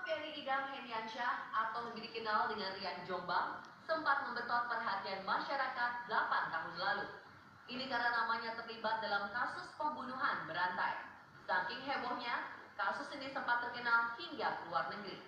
Ferry Idam Heniansyah atau lebih dikenal dengan Rian Jombang sempat membetot perhatian masyarakat 8 tahun lalu. Ini karena namanya terlibat dalam kasus pembunuhan berantai. Saking hebohnya, kasus ini sempat terkenal hingga ke luar negeri.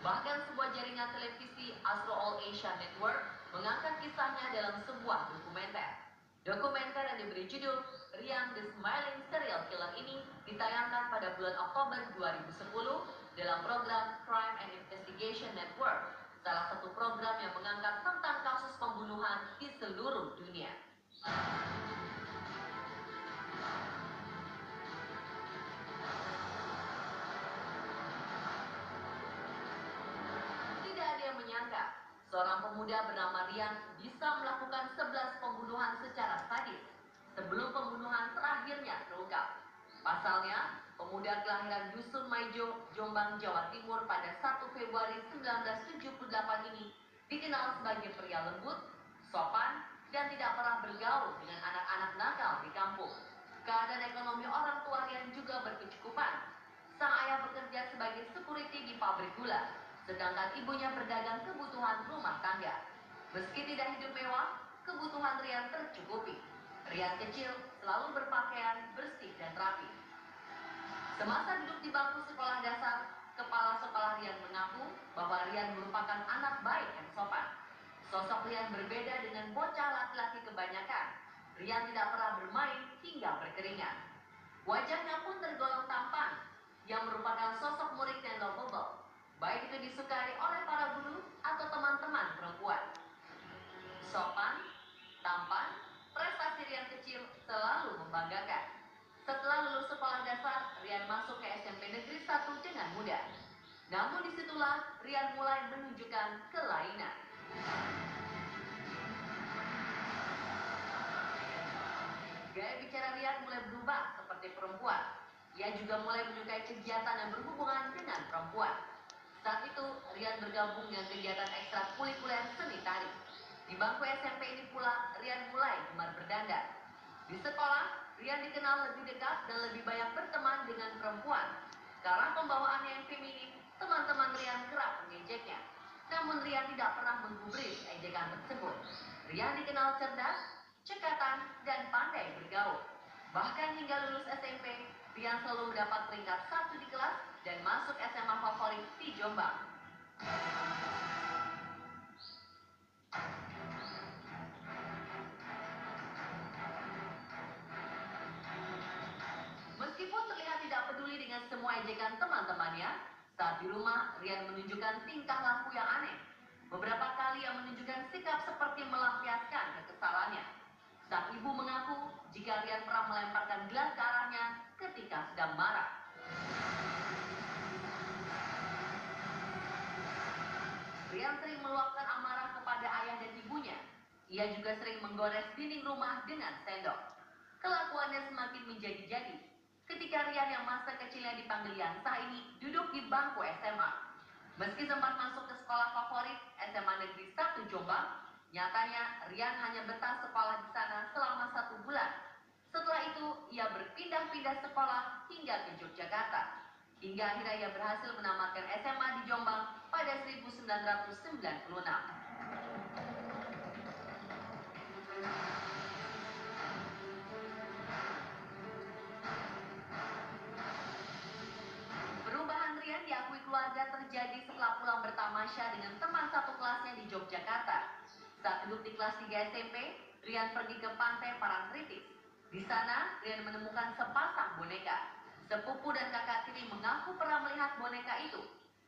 Bahkan sebuah jaringan televisi Astro All Asia Network mengangkat kisahnya dalam sebuah dokumenter. Dokumenter yang diberi judul Rian the Smiling Serial Killer ini ditayangkan pada bulan Oktober 2010 dalam program Crime and Investigation Network, salah satu program yang mengangkat tentang kasus pembunuhan di seluruh dunia. Tidak ada yang menyangka, seorang pemuda bernama Rian bisa melakukan 11 pembunuhan secara sadis sebelum pembunuhan terakhirnya terungkap. Pasalnya, pemuda kelahiran Dusun Maijo, Jombang, Jawa Timur pada 1 Februari 1978 ini dikenal sebagai pria lembut, sopan, dan tidak pernah bergaul dengan anak-anak nakal di kampung. Keadaan ekonomi orang tua Rian juga berkecukupan. Sang ayah bekerja sebagai security di pabrik gula, sedangkan ibunya berdagang kebutuhan rumah tangga. Meski tidak hidup mewah, kebutuhan Rian tercukupi. Rian kecil selalu berpakaian bersih dan rapi. Semasa duduk di bangku sekolah dasar, kepala sekolah Rian mengaku bahwa Rian merupakan anak baik dan sopan. Sosok Rian berbeda dengan bocah laki-laki kebanyakan. Rian tidak pernah bermain hingga berkeringat. Wajahnya pun tergolong tampan, yang merupakan sosok murid yang lovable, baik itu disukai oleh para guru atau teman-teman perempuan. Sopan, tampan, prestasi Rian kecil selalu membanggakan. Setelah lulus sekolah dasar, Rian masuk ke SMP Negeri 1 dengan mudah. Namun disitulah Rian mulai menunjukkan kelainan. Gaya bicara Rian mulai berubah seperti perempuan. Ia juga mulai menyukai kegiatan yang berhubungan dengan perempuan. Saat itu, Rian bergabung dengan kegiatan ekstrakurikuler seni tari. Di bangku SMP ini pula, Rian mulai gemar berdandan. Di sekolah, Rian dikenal lebih dekat dan lebih banyak berteman dengan perempuan. Karena pembawaannya yang feminim, teman-teman Rian kerap mengejeknya. Namun Rian tidak pernah menggubris ejekan tersebut. Rian dikenal cerdas, cekatan, dan pandai bergaul. Bahkan hingga lulus SMP, Rian selalu mendapat peringkat 1 di kelas dan masuk SMA favorit di Jombang. Meskipun terlihat tidak peduli dengan semua ejekan teman-temannya, saat di rumah Rian menunjukkan tingkah laku yang aneh. Beberapa kali ia menunjukkan sikap seperti melampiaskan kekesalannya. Sang ibu mengaku jika Rian pernah melemparkan gelas ke arahnya ketika sedang marah. Rian sering meluapkan amarah kepada ayah dan ibunya. Ia juga sering menggores dinding rumah dengan sendok. Kelakuannya semakin menjadi-jadi ketika Rian yang masa kecilnya dipanggil Yansa ini duduk di bangku SMA. Meski sempat masuk ke sekolah favorit SMA Negeri 1 Jombang, nyatanya Rian hanya betah sekolah di sana selama 1 bulan. Setelah itu, ia berpindah-pindah sekolah hingga ke Yogyakarta. Hingga akhirnya ia berhasil menamatkan SMA di Jombang pada 1996. Perubahan Rian diakui keluarga terjadi setelah pulang bertamasya dengan teman satu kelasnya di Yogyakarta. Saat duduk di kelas 3 SMP, Rian pergi ke pantai Parangtritis. Di sana, Rian menemukan sepasang boneka. Sepupu dan kakak tiri mengaku pernah melihat boneka itu.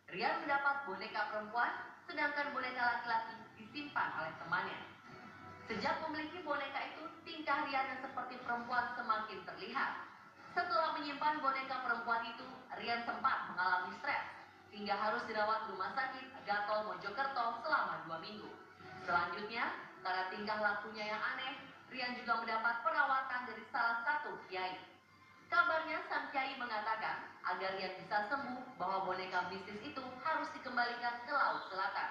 Rian mendapat boneka perempuan, sedangkan boneka laki-laki disimpan oleh temannya. Sejak memiliki boneka itu, tingkah Rian yang seperti perempuan semakin terlihat. Setelah menyimpan boneka perempuan itu, Rian sempat mengalami stres hingga harus dirawat di rumah sakit Gatol Mojokerto selama 2 minggu. Selanjutnya, karena tingkah lakunya yang aneh, Rian juga mendapat perawatan dari salah satu kiai. Kabarnya sang kiai mengatakan agar Rian bisa sembuh bahwa boneka mistis itu harus dikembalikan ke Laut Selatan.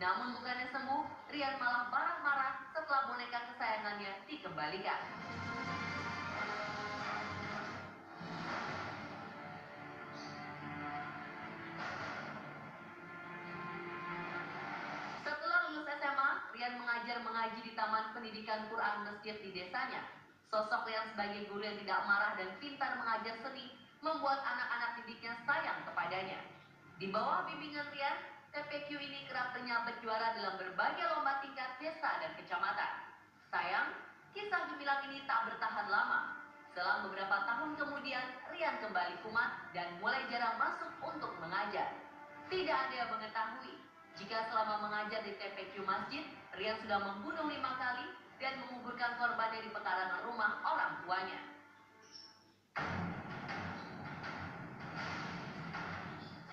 Namun bukannya sembuh, Rian malah marah-marah setelah boneka kesayangannya dikembalikan. Rian mengajar mengaji di Taman Pendidikan Quran Masjid di desanya. Sosok Rian sebagai guru yang tidak marah dan pintar mengajar seni membuat anak-anak didiknya sayang kepadanya. Di bawah bimbingan Rian, TPQ ini kerap menyabet juara dalam berbagai lomba tingkat desa dan kecamatan. Sayang, kisah gemilang ini tak bertahan lama. Selang beberapa tahun kemudian, Rian kembali kumat dan mulai jarang masuk untuk mengajar. Tidak ada yang mengetahui jika selama mengajar di TPQ Masjid, Rian sudah membunuh 5 kali dan menguburkan korbannya di pekarangan rumah orang tuanya.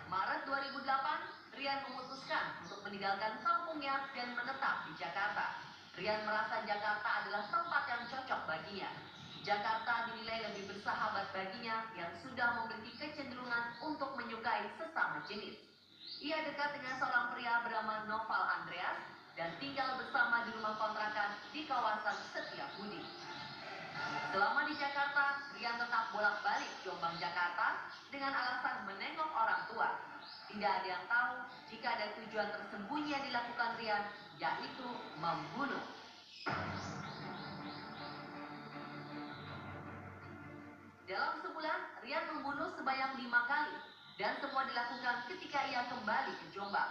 Maret 2008, Rian memutuskan untuk meninggalkan kampungnya dan menetap di Jakarta. Rian merasa Jakarta adalah tempat yang cocok baginya. Jakarta dinilai lebih bersahabat baginya yang sudah memiliki kecenderungan untuk menyukai sesama jenis. Ia dekat dengan seorang pria bernama Noval Andreas dan tinggal bersama di rumah kontrakan di kawasan Setiabudi. Selama di Jakarta, Rian tetap bolak-balik Jombang Jakarta dengan alasan menengok orang tua. Tidak ada yang tahu jika ada tujuan tersembunyi yang dilakukan Rian, yaitu membunuh. Dalam sebulan, Rian membunuh sebanyak 5 kali dan semua dilakukan ketika ia kembali ke Jombang.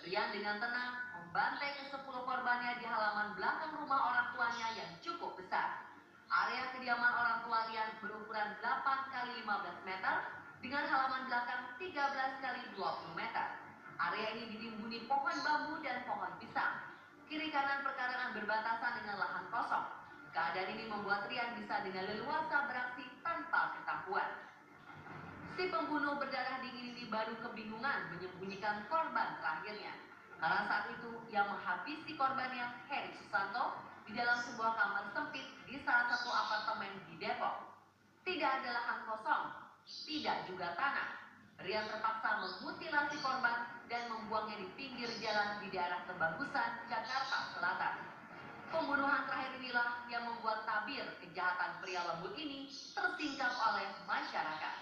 Rian dengan tenang membantai ke-10 korbannya di halaman belakang rumah orang tuanya yang cukup besar. Area kediaman orang tua Rian berukuran 8 x 15 meter dengan halaman belakang 13 x 20 meter. Area ini dirimbuni pohon bambu dan pohon pisang. Kiri kanan perkarangan berbatasan dengan lahan kosong. Keadaan ini membuat Rian bisa dengan leluasa beraksi tanpa ketahuan. Si pembunuh berdarah dingin ini baru kebingungan menyembunyikan korban terakhirnya. Karena saat itu ia menghabisi korbannya, Heri Susanto, di dalam sebuah kamar sempit di salah satu apartemen di Depok. Tidak ada lahan kosong, tidak juga tanah. Rian terpaksa memutilasi korban dan membuangnya di pinggir jalan di daerah Kebagusan, Jakarta Selatan. Pembunuhan terakhir inilah yang membuat tabir kejahatan pria lembut ini tersingkap oleh masyarakat.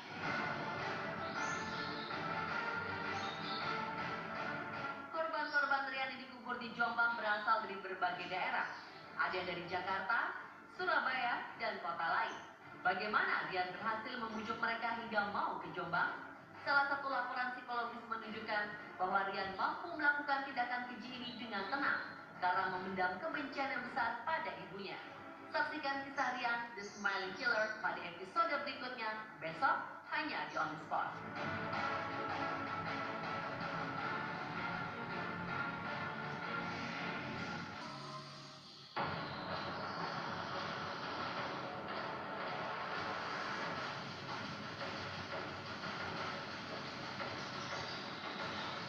Korban-korban Rian yang dikubur di Jombang berasal dari berbagai daerah. Ada dari Jakarta, Surabaya, dan kota lain. Bagaimana Rian berhasil membujuk mereka hingga mau ke Jombang? Salah satu laporan psikologis menunjukkan bahwa Rian mampu melakukan tindakan keji ini dengan tenang karena memendam kebencian yang besar pada ibunya. Saksikan kisah Rian, The Smiling Killer, pada episode berikutnya besok hanya di On The Spot.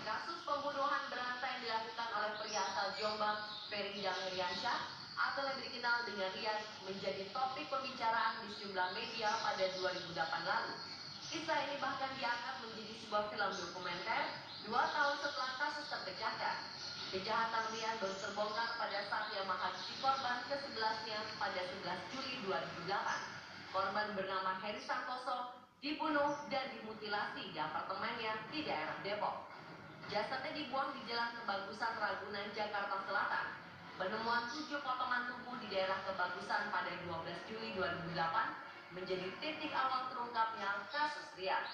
Kasus pembunuhan berantai yang dilakukan oleh pria asal Jombang, Ferry Heriansyah, atau lebih dikenal dengan Rian, menjadi topik pembicaraan di sejumlah media pada 2008 lalu. Kisah ini bahkan diangkat menjadi sebuah film dokumenter 2 tahun setelah kasus terpecahkan. Kejahatan Rian baru terbongkar pada saat ia menghabisi korban ke-11-nya pada 11 Juli 2008. Korban bernama Heri Santoso dibunuh dan dimutilasi di apartemennya di daerah Depok. Jasadnya dibuang di Jalan Kebagusan, Ragunan, Jakarta Selatan. Penemuan 7 potongan tubuh di daerah Kebagusan pada 12 Juli 2008 menjadi titik awal terungkapnya kasus Rian.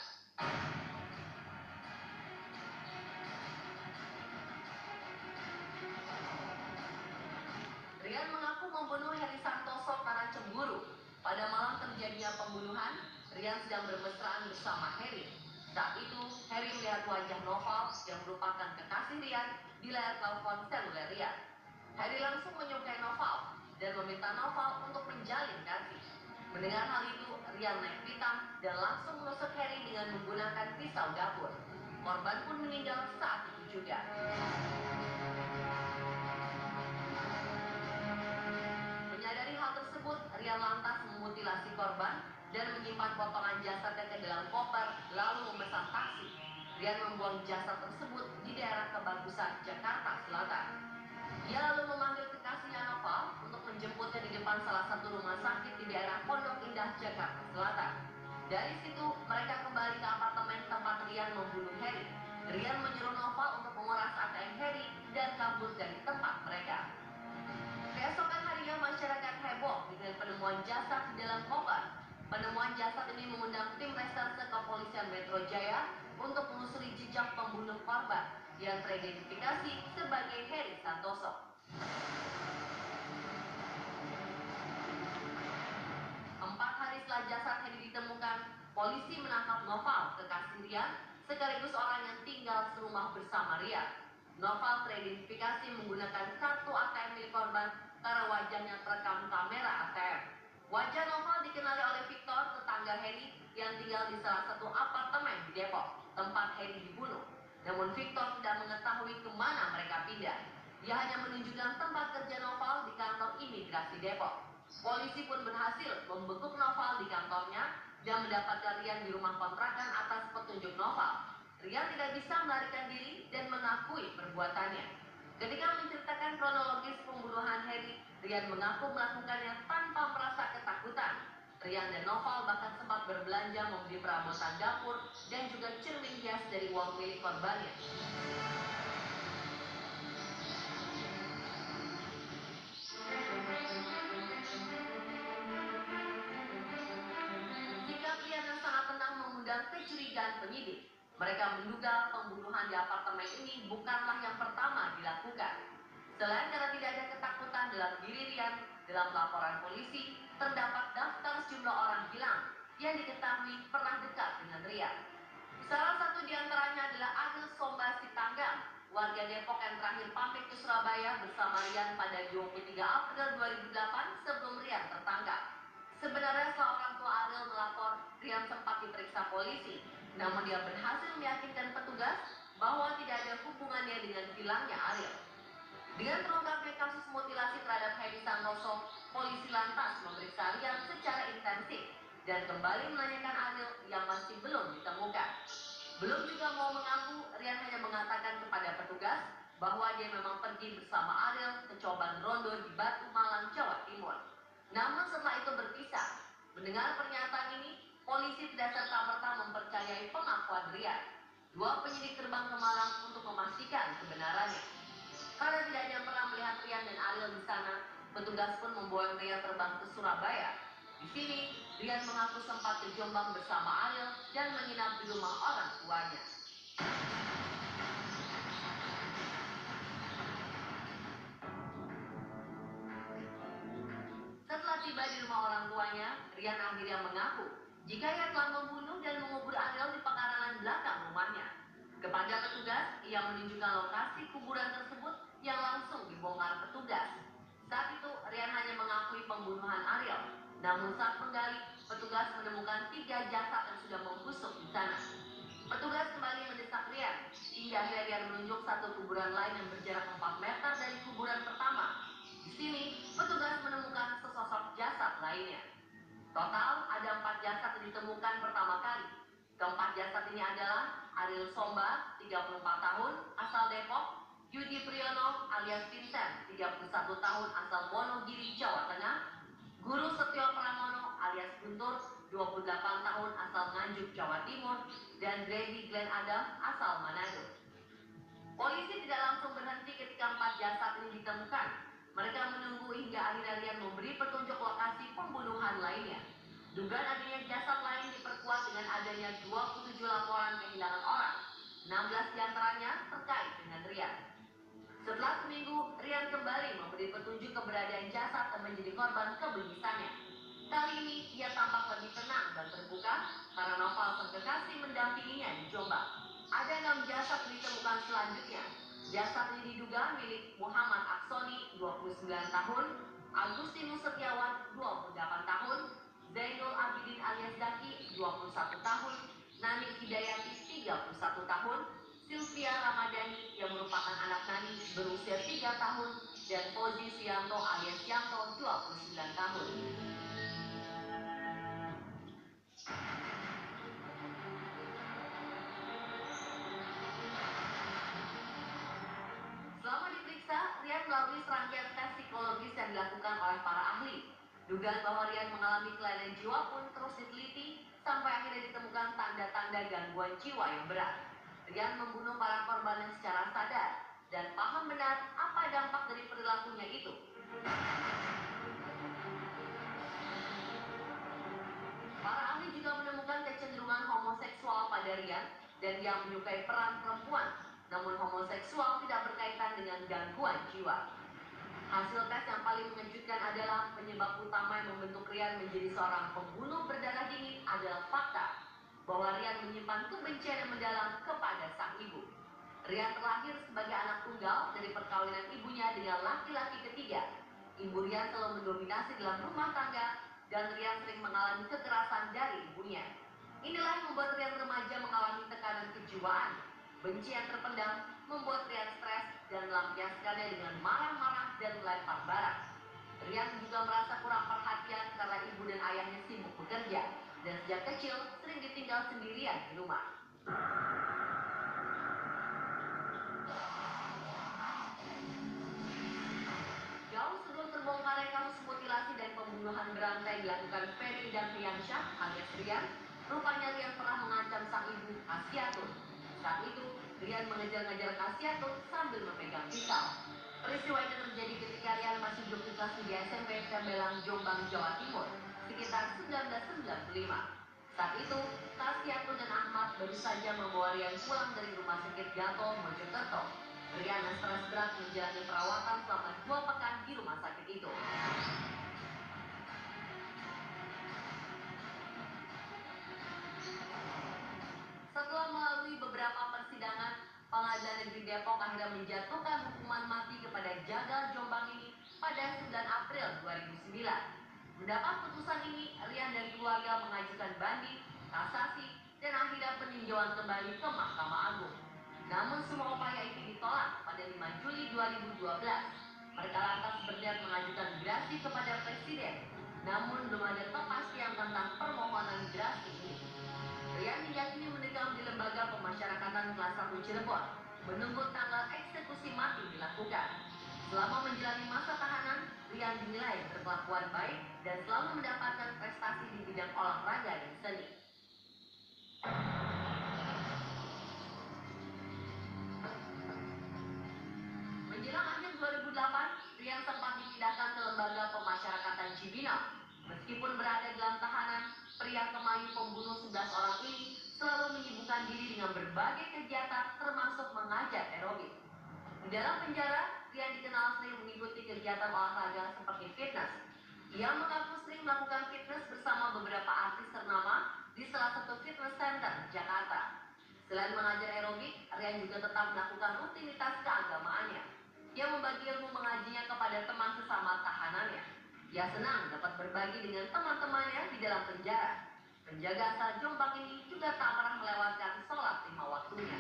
Rian mengaku membunuh Heri Santoso karena cemburu. Pada malam terjadinya pembunuhan, Rian sedang bermesraan bersama Heri. Saat itu, Heri melihat wajah Noval yang merupakan kekasih Rian di layar telepon seluler Rian. Heri langsung menyukai Noval dan meminta Noval untuk menjalin kasih. Mendengar hal itu, Rian naik pitam dan langsung menusuk Heri dengan menggunakan pisau dapur. Korban pun meninggal saat itu juga. Menyadari hal tersebut, Rian lantas memutilasi korban dan menyimpan potongan jasadnya ke dalam koper, lalu memesan taksi. Rian membuang jasad tersebut di daerah Kebagusan, Jakarta Selatan. Ia lalu memanggil kekasihnya Noval untuk menjemputnya di depan salah satu rumah sakit di daerah Pondok Indah, Jakarta Selatan. Dari situ, mereka kembali ke apartemen tempat Rian membunuh Heri. Rian menyuruh Noval untuk menguras ATM Heri dan kabur dari tempat mereka. Keesokan harinya masyarakat heboh dengan penemuan jasad di dalam koper. Penemuan jasad ini mengundang tim reserse kepolisian Metro Jaya untuk menelusuri jejak pembunuh korban yang teridentifikasi sebagai Heri Santoso. 4 hari setelah jasad Heri ditemukan, polisi menangkap Noval, kekasih Rian, sekaligus orang yang tinggal serumah bersama Rian. Noval teridentifikasi menggunakan kartu ATM milik korban karena wajahnya terekam kamera ATM. Wajah Noval dikenali oleh Victor, tetangga Heri yang tinggal di salah satu apartemen di Depok, tempat Heri dibunuh. Namun Victor tidak mengetahui kemana mereka pindah. Dia hanya menunjukkan tempat kerja Noval di kantor imigrasi Depok. Polisi pun berhasil membekuk Noval di kantornya dan mendapatkan Rian di rumah kontrakan atas petunjuk Noval. Rian tidak bisa melarikan diri dan mengakui perbuatannya. Ketika menceritakan kronologis pembunuhan Heri, Rian mengaku melakukannya tanpa merasa ketakutan. Rian dan Noval bahkan sempat berbelanja membeli perabotan dapur dan juga cermin hias dari uang milik korbannya. Sikap Rian yang sangat tenang mengundang kecurigaan penyidik. Mereka menduga pembunuhan di apartemen ini bukanlah yang pertama dilakukan. Selain karena tidak ada ketakutan dalam diri Rian, dalam laporan polisi terdapat daftar sejumlah orang hilang yang diketahui pernah dekat dengan Rian. Salah satu di antaranya adalah Ariel Somba Sitanggang, warga Depok yang terakhir pamit ke Surabaya bersama Rian pada 23 April 2008 sebelum Rian tertangkap. Sebenarnya seorang tua Ariel melapor Rian sempat diperiksa polisi, namun dia berhasil meyakinkan petugas bahwa tidak ada hubungannya dengan hilangnya Ariel. Dengan terungkapnya kasus mutilasi terhadap Heri Santoso, polisi lantas memeriksa Rian secara intensif dan kembali menanyakan Ariel yang masih belum ditemukan. Belum juga mau mengaku, Rian hanya mengatakan kepada petugas bahwa dia memang pergi bersama Ariel ke Coban Rondo di Batu Malang, Jawa Timur. Namun setelah itu berpisah. Mendengar pernyataan ini, polisi tidak serta-merta mempercayai pengakuan Rian. Dua penyidik terbang ke Malang untuk memastikan kebenarannya. Karena tidak ada yang pernah melihat Rian dan Ariel di sana, petugas pun membawa Rian terbang ke Surabaya. Di sini, Rian mengaku sempat ke Jombang bersama Ariel dan menginap di rumah orang tuanya. Setelah tiba di rumah orang tuanya, Rian akhirnya mengaku jika ia telah membunuh dan mengubur Ariel di pekarangan belakang rumahnya. Kepada petugas, ia menunjukkan lokasi kuburan tersebut yang langsung dibongkar petugas. Saat itu, Rian hanya mengakui pembunuhan Ariel. Namun saat menggali, petugas menemukan 3 jasad yang sudah membusuk di sana. Petugas kembali mendesak Rian, hingga akhirnya Rian menunjuk satu kuburan lain yang berjarak 4 meter dari kuburan pertama. Di sini, petugas menemukan sesosok jasad lainnya. Total ada 4 jasad yang ditemukan pertama kali. Keempat jasad ini adalah Ariel Somba, 34 tahun, asal Depok, Yudi Priyono alias Vincent, 31 tahun, asal Wonogiri, Jawa Tengah, Guru Setio Pramono alias Guntur, 28 tahun, asal Nganjuk, Jawa Timur, dan Grady Glenn Adam, asal Manado. Polisi tidak langsung berhenti ketika 4 jasad ini ditemukan. Mereka menunggu hingga akhirnya Rian memberi petunjuk lokasi pembunuhan lainnya. Dugaan adanya jasad lain diperkuat dengan adanya 27 laporan kehilangan orang. 16 diantaranya terkait dengan Rian. Setelah seminggu, Rian kembali memberi petunjuk keberadaan jasad yang menjadi korban kebengisannya. Kali ini, ia tampak lebih tenang dan terbuka karena Noval sang kekasih mendampinginya di Jombang. Ada 6 jasad ditemukan selanjutnya. Jasad ini diduga milik Muhammad Aksoni, 29 tahun, Agustinus Setiawan, 28 tahun, Zainul Abidin alias Daki, 21 tahun, Nani Hidayati, 31 tahun, Sylvia Ramadhani yang merupakan anak Nani berusia 3 tahun, dan Fauzi Suyanto alias Yanto, 29 tahun. Selama diperiksa, Rian melalui serangkaian tes psikologis yang dilakukan oleh para ahli. Dugaan bahwa Rian mengalami kelainan jiwa pun terus diteliti sampai akhirnya ditemukan tanda-tanda gangguan jiwa yang berat. Rian membunuh para korbannya secara sadar dan paham benar apa dampak dari perilakunya itu. Para ahli juga menemukan kecenderungan homoseksual pada Rian dan yang menyukai peran perempuan. Namun homoseksual tidak berkaitan dengan gangguan jiwa. Hasil tes yang paling mengejutkan adalah penyebab utama yang membentuk Rian menjadi seorang pembunuh berdarah dingin adalah fakta bahwa Rian menyimpan kebencian yang mendalam kepada sang ibu. Rian terlahir sebagai anak tunggal dari perkawinan ibunya dengan laki-laki ketiga. Ibu Rian selalu mendominasi dalam rumah tangga dan Rian sering mengalami kekerasan dari ibunya. Inilah yang membuat Rian remaja mengalami tekanan kejiwaan. Benci yang terpendam membuat Rian stres dan melampiaskannya dengan marah-marah dan melempar barang. Rian juga merasa kurang perhatian karena ibu dan ayahnya sibuk bekerja dan sejak kecil sering ditinggal sendirian di rumah. Jauh sebelum terbongkarnya kasus mutilasi dan pembunuhan berantai dilakukan Ferry dan Riansyah alias Rian, rupanya Rian pernah mengancam sang ibu Asiatun. Saat itu, Rian mengejar-ngejar Asiatun sambil memegang pisau. Peristiwa ini terjadi ketika Rian masih duduk di kelas 3 SMP Tembelang, Jombang, Jawa Timur, sekitar 1995. Saat itu, Asiatun dan Ahmad baru saja membawa Rian pulang dari rumah sakit Gatot, Mojokerto. Rian yang stres berat menjalani perawatan selama 2 pekan di rumah sakit itu. Setelah melalui beberapa persidangan, Pengadilan Negeri Depok akhirnya menjatuhkan hukuman mati kepada Jagal Jombang ini pada 9 April 2009. Mendapat putusan ini, Rian dan keluarga mengajukan banding, kasasi, dan akhirnya peninjauan kembali ke Mahkamah Agung. Namun semua upaya itu ditolak pada 5 Juli 2012. Mereka lantas berniat mengajukan gerasi kepada Presiden, namun belum ada kepastian tentang permohonan gerasi ini. Rian hingga kini mendekam di Lembaga Pemasyarakatan Kelas 1 Cirebon, menunggu tanggal eksekusi mati dilakukan. Selama menjalani masa tahanan, Rian dinilai berkelakuan baik dan selalu mendapatkan prestasi di bidang olahraga dan seni. Menjelang akhir 2008, Rian sempat dipindahkan ke Lembaga Pemasyarakatan Cibinong. Meskipun berada dalam tahanan, pria kemayu pembunuh 11 orang ini selalu menyibukkan diri dengan berbagai kegiatan termasuk mengajar aerobik. Di dalam penjara, Rian dikenal sering mengikuti kegiatan olahraga seperti fitness. Ia mengaku sering melakukan fitness bersama beberapa artis ternama di salah satu fitness center Jakarta. Selain mengajar aerobik, Rian juga tetap melakukan rutinitas keagamaannya. Ia membagi ilmu mengajinya kepada teman sesama tahanannya. Ia senang dapat berbagi dengan teman-temannya di dalam penjara. Penjaga asal Jombang ini juga tak pernah melewatkan sholat 5 waktunya.